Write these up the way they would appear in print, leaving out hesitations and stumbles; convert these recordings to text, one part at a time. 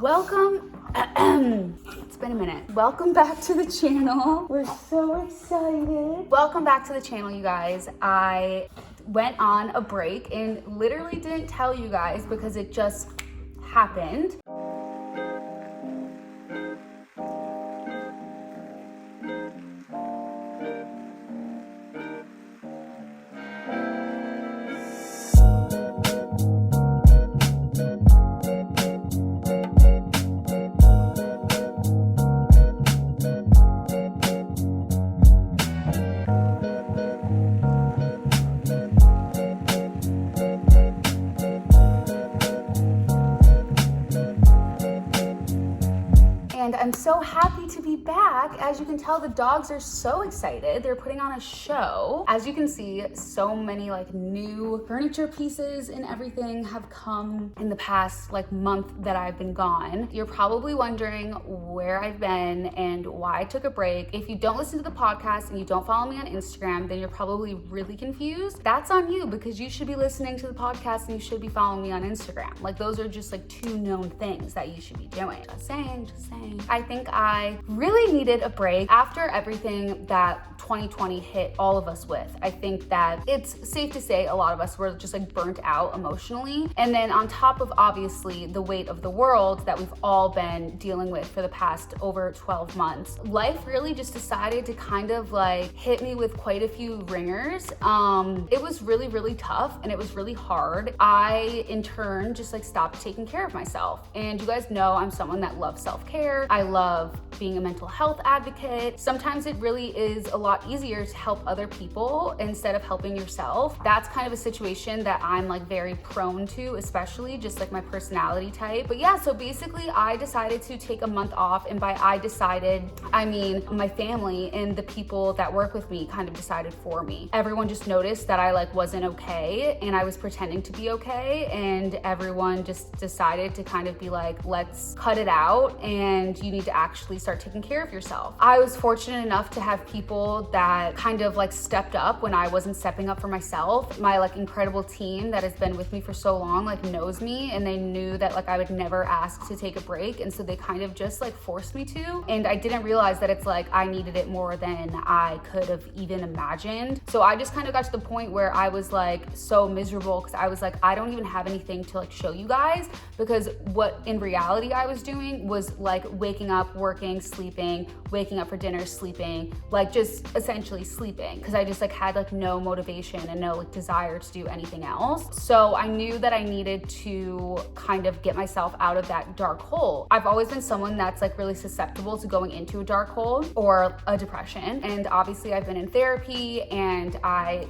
Welcome, it's been a minute. Welcome back to the channel. We're so excited. Welcome back to the channel, you guys. I went on a break and literally didn't tell you guys because it just happened. And I'm so happy to be back. As you can tell, the dogs are so excited. They're putting on a show. As you can see, so many new furniture pieces and everything have come in the past month that I've been gone. You're probably wondering where I've been and why I took a break. If you don't listen to the podcast and you don't follow me on Instagram, then you're probably really confused. That's on you because you should be listening to the podcast and you should be following me on Instagram. Those are just two known things that you should be doing. Just saying. I think I really needed a break after everything that 2020 hit all of us with. I think that it's safe to say a lot of us were just burnt out emotionally. And then on top of obviously the weight of the world that we've all been dealing with for the past over 12 months, life really just decided to kind of hit me with quite a few ringers. It was really, really tough and it was really hard. I in turn just stopped taking care of myself. And you guys know I'm someone that loves self-care. I love being a mental health advocate. Sometimes it really is a lot easier to help other people instead of helping yourself. That's kind of a situation that I'm very prone to, especially just my personality type. But yeah, so basically I decided to take a month off, and by I decided, I mean my family and the people that work with me kind of decided for me. Everyone just noticed that I wasn't okay and I was pretending to be okay, and everyone just decided to kind of be let's cut it out and you need to actually start taking care of yourself. I was fortunate enough to have people that kind of stepped up when I wasn't stepping up for myself. My incredible team that has been with me for so long knows me, and they knew that I would never ask to take a break, and so they kind of just forced me to. And I didn't realize that it's I needed it more than I could have even imagined. So I just kind of got to the point where I was so miserable because I was I don't even have anything to show you guys, because what in reality I was doing was waking up, working, sleeping, waking up for dinner, sleeping, just essentially sleeping, because I just had no motivation and no desire to do anything else. So I knew that I needed to kind of get myself out of that dark hole. I've always been someone that's really susceptible to going into a dark hole or a depression, and obviously I've been in therapy and I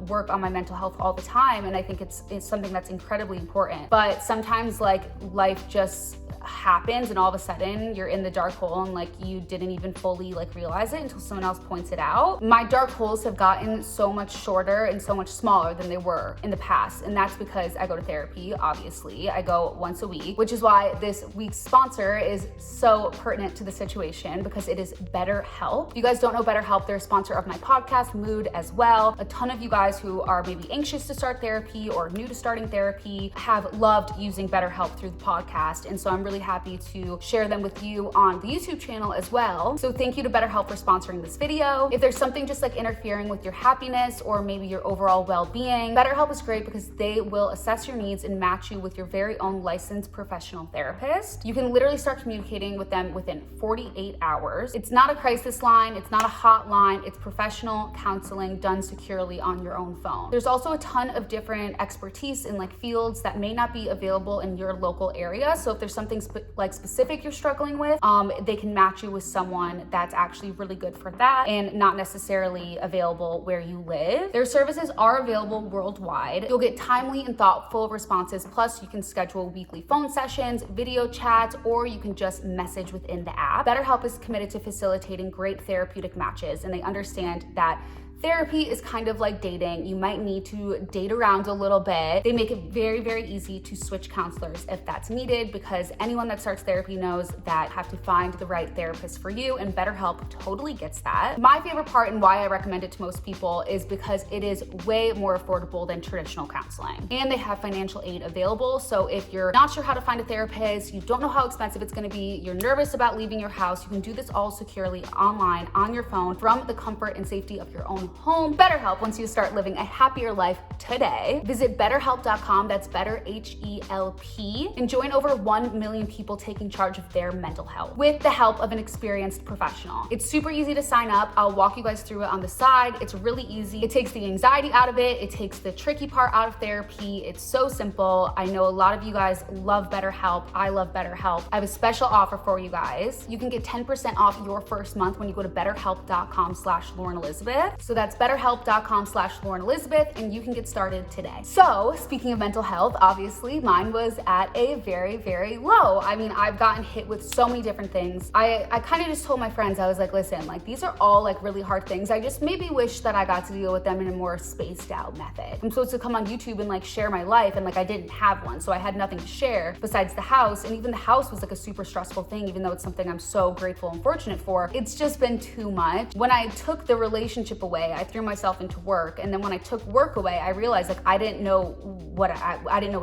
work on my mental health all the time, and I think it's something that's incredibly important. But sometimes life just happens and all of a sudden you're in the dark hole and you didn't even fully realize it until someone else points it out. My dark holes have gotten so much shorter and so much smaller than they were in the past, and that's because I go to therapy. Obviously I go once a week, which is why this week's sponsor is so pertinent to the situation, because it is BetterHelp. If you guys don't know BetterHelp, they're a sponsor of my podcast Mood as well. A ton of you guys who are maybe anxious to start therapy or new to starting therapy have loved using BetterHelp through the podcast, and so I'm really happy to share them with you on the YouTube channel as well. So thank you to BetterHelp for sponsoring this video. If there's something just interfering with your happiness or maybe your overall well-being, BetterHelp is great because they will assess your needs and match you with your very own licensed professional therapist. You can literally start communicating with them within 48 hours. It's not a crisis line, it's not a hotline, it's professional counseling done securely on your own phone. There's also a ton of different expertise in fields that may not be available in your local area. So if there's something specific you're struggling with, they can match you with someone that's actually really good for that and not necessarily available where you live. Their services are available worldwide. You'll get timely and thoughtful responses. Plus you can schedule weekly phone sessions, video chats, or you can just message within the app. BetterHelp is committed to facilitating great therapeutic matches, and they understand that Therapy is kind of like dating. You might need to date around a little bit. They make it very, very easy to switch counselors if that's needed, because anyone that starts therapy knows that you have to find the right therapist for you, and BetterHelp totally gets that. My favorite part and why I recommend it to most people is because it is way more affordable than traditional counseling. And they have financial aid available. So if you're not sure how to find a therapist, you don't know how expensive it's gonna be, you're nervous about leaving your house, you can do this all securely online on your phone from the comfort and safety of your own home. BetterHelp wants you to start living a happier life today. Visit betterhelp.com, that's better HELP, and join over 1 million people taking charge of their mental health with the help of an experienced professional. It's super easy to sign up. I'll walk you guys through it on the side. It's really easy. It takes the anxiety out of it. It takes the tricky part out of therapy. It's so simple. I know a lot of you guys love BetterHelp. I love BetterHelp. I have a special offer for you guys. You can get 10% off your first month when you go to betterhelp.com/LaurenElizabeth. So that's betterhelp.com/LaurenElizabeth, and you can get started today. So speaking of mental health, obviously mine was at a very, very low. I mean, I've gotten hit with so many different things. I kind of just told my friends, I was like, listen, like these are all like really hard things. I just maybe wish that I got to deal with them in a more spaced out method. I'm supposed to come on YouTube and like share my life, and like I didn't have one. So I had nothing to share besides the house. And even the house was like a super stressful thing, even though it's something I'm so grateful and fortunate for. It's just been too much. When I took the relationship away, I threw myself into work. And then when I took work away, I realized like I didn't know what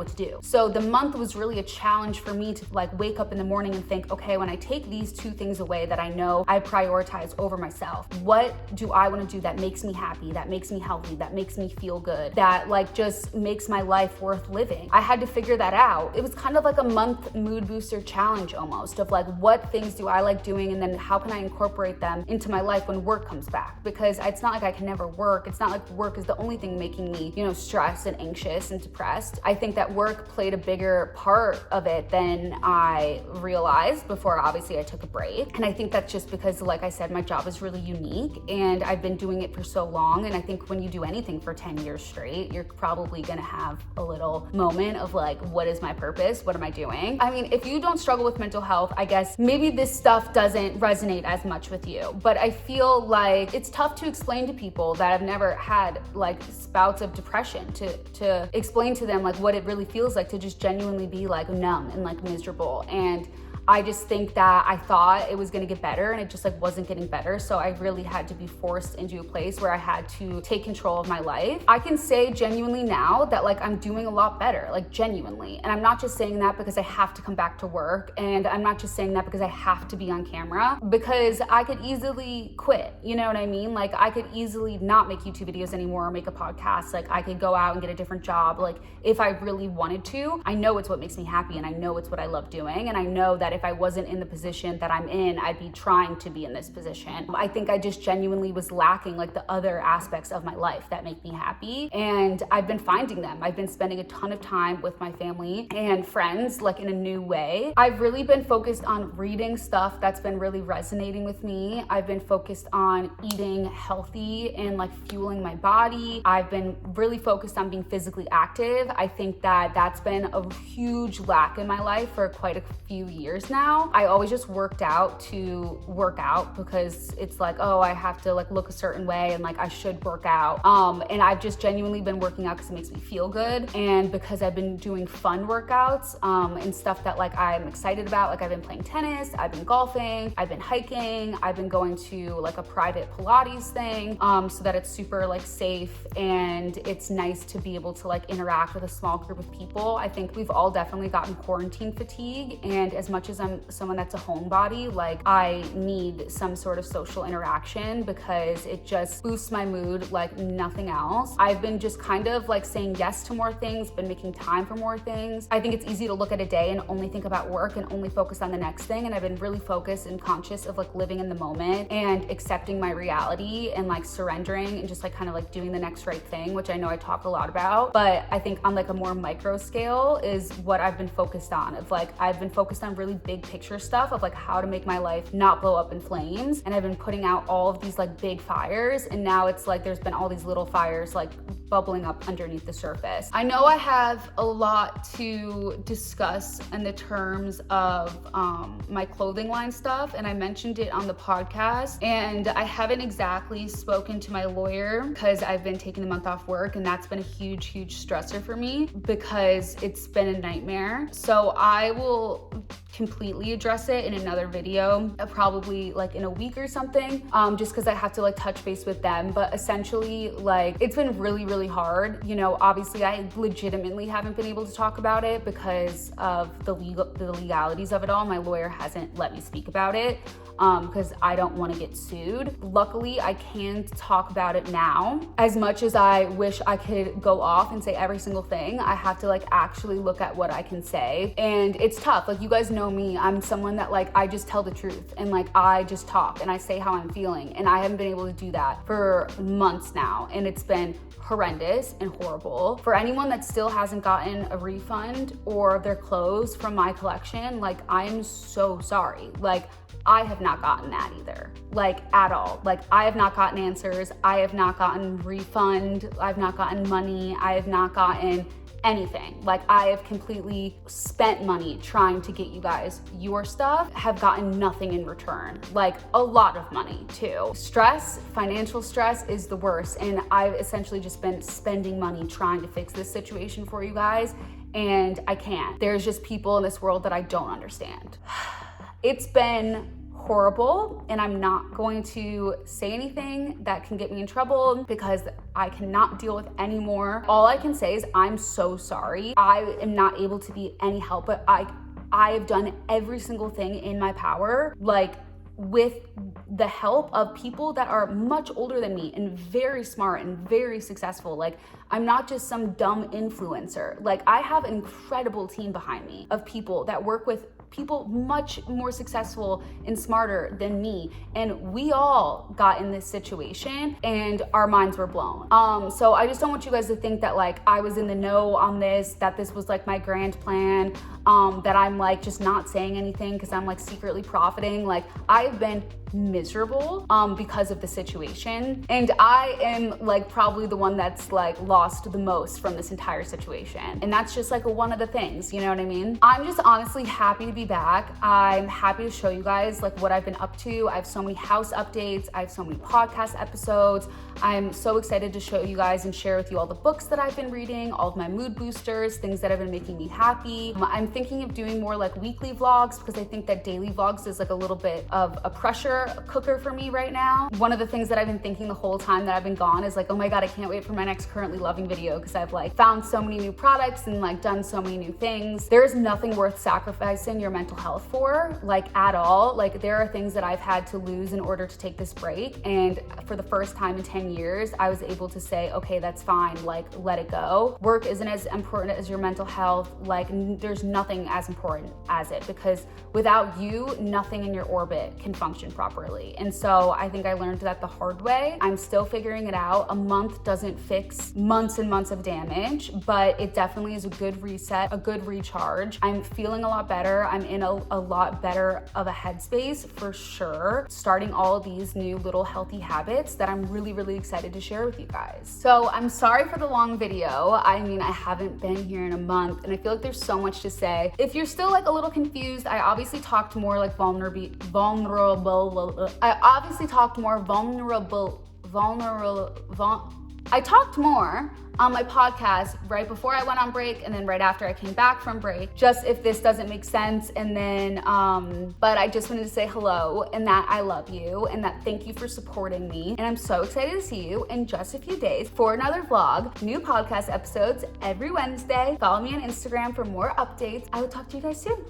to do. So the month was really a challenge for me to like wake up in the morning and think, okay, when I take these two things away that I know I prioritize over myself, what do I want to do that makes me happy, that makes me healthy, that makes me feel good, that like just makes my life worth living? I had to figure that out. It was kind of like a month mood booster challenge almost, of like what things do I like doing, and then how can I incorporate them into my life when work comes back? Because it's not like I can never work. It's not like work is the only thing making me, stressed and anxious and depressed. I think that work played a bigger part of it than I realized before obviously I took a break. And I think that's just because, like I said, my job is really unique and I've been doing it for so long. And I think when you do anything for 10 years straight, you're probably gonna have a little moment of like, what is my purpose? What am I doing? I mean, if you don't struggle with mental health, I guess maybe this stuff doesn't resonate as much with you, but I feel like it's tough to explain to people that have never had like spouts of depression to explain to them like what it really feels like to just genuinely be like numb and like miserable. And I just think that I thought it was gonna get better and it just like wasn't getting better. So I really had to be forced into a place where I had to take control of my life. I can say genuinely now that like I'm doing a lot better, like genuinely. And I'm not just saying that because I have to come back to work. And I'm not just saying that because I have to be on camera, because I could easily quit. You know what I mean? Like I could easily not make YouTube videos anymore or make a podcast. Like I could go out and get a different job. Like if I really wanted to. I know it's what makes me happy and I know it's what I love doing. And I know that if I wasn't in the position that I'm in, I'd be trying to be in this position. I think I just genuinely was lacking like the other aspects of my life that make me happy. And I've been finding them. I've been spending a ton of time with my family and friends, like in a new way. I've really been focused on reading stuff that's been really resonating with me. I've been focused on eating healthy and like fueling my body. I've been really focused on being physically active. I think that that's been a huge lack in my life for quite a few years now. I always just worked out to work out because it's like, oh, I have to like look a certain way and like I should work out. And I've just genuinely been working out because it makes me feel good, and because I've been doing fun workouts and stuff that like I'm excited about. Like I've been playing tennis, I've been golfing, I've been hiking, I've been going to like a private Pilates thing so that it's super like safe and it's nice to be able to like interact with a small group of people. I think we've all definitely gotten quarantine fatigue, and as much as I'm someone that's a homebody, like I need some sort of social interaction because it just boosts my mood like nothing else. I've been just kind of like saying yes to more things, been making time for more things. I think it's easy to look at a day and only think about work and only focus on the next thing. And I've been really focused and conscious of like living in the moment and accepting my reality and like surrendering and just like kind of like doing the next right thing, which I know I talk a lot about. But I think on like a more micro scale is what I've been focused on, of like I've been focused on really big picture stuff of like how to make my life not blow up in flames. And I've been putting out all of these like big fires, and now it's like there's been all these little fires like bubbling up underneath the surface. I know I have a lot to discuss in the terms of my clothing line stuff, and I mentioned it on the podcast, and I haven't exactly spoken to my lawyer because I've been taking the month off work, and that's been a huge stressor for me because it's been a nightmare. So I will completely address it in another video, probably like in a week or something, just because I have to like touch base with them. But essentially, like, it's been really hard. You know, obviously I legitimately haven't been able to talk about it because of the legalities of it all. My lawyer hasn't let me speak about it because I don't want to get sued. Luckily, I can talk about it now. As much as I wish I could go off and say every single thing, I have to like actually look at what I can say. And it's tough. Like, you guys know me, I'm someone that like, I just tell the truth, and like I just talk and I say how I'm feeling. And I haven't been able to do that for months now. And it's been horrendous and horrible. For anyone that still hasn't gotten a refund or their clothes from my collection, like, I'm so sorry. Like, I have not gotten that either, like, at all. Like, I have not gotten answers. I have not gotten refund. I've not gotten money. I have not gotten anything. Like, I have completely spent money trying to get you guys your stuff, have gotten nothing in return. Like, a lot of money too. Stress, financial stress is the worst. And I've essentially just been spending money trying to fix this situation for you guys. And I can't. There's just people in this world that I don't understand. It's been horrible, and I'm not going to say anything that can get me in trouble because I cannot deal with any more. All I can say is I'm so sorry. I am not able to be any help, but I have done every single thing in my power, like, with the help of people that are much older than me and very smart and very successful. Like, I'm not just some dumb influencer. Like, I have an incredible team behind me of people that work with people much more successful and smarter than me, and we all got in this situation and our minds were blown. So I just don't want you guys to think that like I was in the know on this, that this was like my grand plan, that I'm like just not saying anything because I'm like secretly profiting. Like, I've been miserable because of the situation, and I am like probably the one that's like lost the most from this entire situation, and that's just like one of the things, you know what I mean? I'm just honestly happy to be back. I'm happy to show you guys like what I've been up to. I have so many house updates, I have so many podcast episodes. I'm so excited to show you guys and share with you all the books that I've been reading, all of my mood boosters, things that have been making me happy. I'm thinking of doing more like weekly vlogs because I think that daily vlogs is like a little bit of a pressure cooker for me right now. One of the things that I've been thinking the whole time that I've been gone is like, oh my God, I can't wait for my next Currently Loving video because I've like found so many new products and like done so many new things. There's nothing worth sacrificing your mental health for, like, at all. Like, there are things that I've had to lose in order to take this break, and for the first time in 10 years, I was able to say, okay, that's fine, like, let it go. Work isn't as important as your mental health. Like, there's nothing as important as it, because without you, nothing in your orbit can function properly. And so I think I learned that the hard way. I'm still figuring it out. A month doesn't fix months and months of damage, but it definitely is a good reset, a good recharge. I'm feeling a lot better. I'm in a lot better of a headspace for sure, starting all of these new little healthy habits that I'm really excited to share with you guys. So I'm sorry for the long video. I mean, I haven't been here in a month, and I feel like there's so much to say. If you're still like a little confused, I obviously talked more like I talked more on my podcast right before I went on break and then right after I came back from break, just if this doesn't make sense. And then, but I just wanted to say hello and that I love you and that thank you for supporting me. And I'm so excited to see you in just a few days for another vlog, new podcast episodes every Wednesday. Follow me on Instagram for more updates. I will talk to you guys soon.